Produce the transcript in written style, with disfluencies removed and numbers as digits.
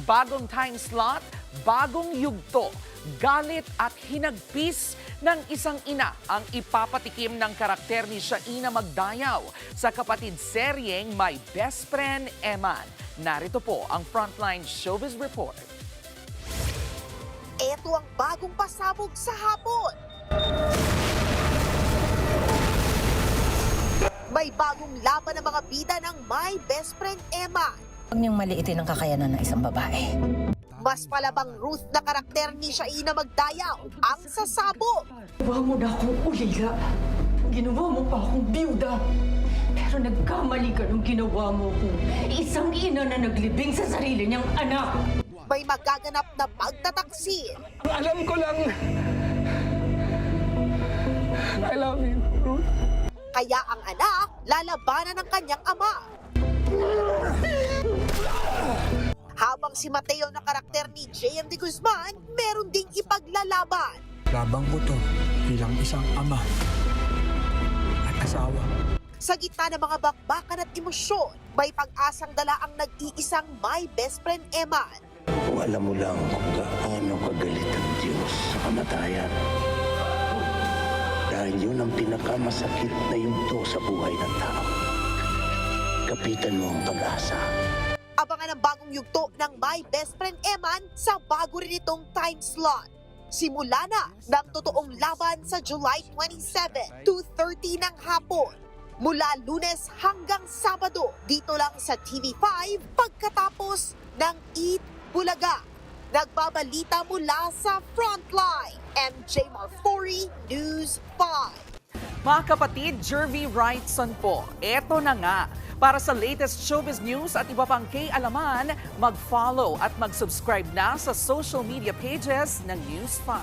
Bagong time slot, bagong yugto, galit at hinagpis ng isang ina ang ipapatikim ng karakter ni Shaina Magdayaw sa kapatid seryeng My Best Friend Eman. Narito po ang Frontline Showbiz Report. Ito ang bagong pasabog sa hapon. May bagong laban ng mga bida ng My Best Friend Eman. Huwag niyong maliitin ang kakayanan ng isang babae. Mas palabang Ruth na karakter ni Shaina Magdayaw ang sasabog. Ginawa mo na akong ulila. Ginawa mo pa akong biyuda. Pero nagkamali ka nung ginawa mo kung isang ina na naglibing sa sarili niyang anak. May magaganap na pagtataksil. Ang alam ko lang, I love you, Ruth. Kaya ang anak lalabanan ng kanyang ama. Habang si Mateo na karakter ni JM De Guzman, meron ding ipaglalaban. Labang ko to bilang isang ama at asawa. Sa gitna ng mga bakbakan at emosyon, may pag-asang dala ang nag-iisang My Best Friend Eman. Kung alam mo lang kung gaano kagalit ang Diyos sa kamatayan. Dahil yun ang pinakamasakit na yugto sa buhay ng tao. Kapitan mo ang pag-asa. Abangan ang bagong yugto ng My Best Friend Eman sa bago rin itong time slot. Simula na ng totoong laban sa July 27, 2:30 ng hapon. Mula Lunes hanggang Sabado, dito lang sa TV5 pagkatapos ng Eat Bulaga. Nagbabalita mula sa Frontline, MJ Marfori, News 5. Mga kapatid, Jervy Wrightson po. Eto na nga. Para sa latest showbiz news at iba pang kay-alaman, mag-follow at mag-subscribe na sa social media pages ng News 5.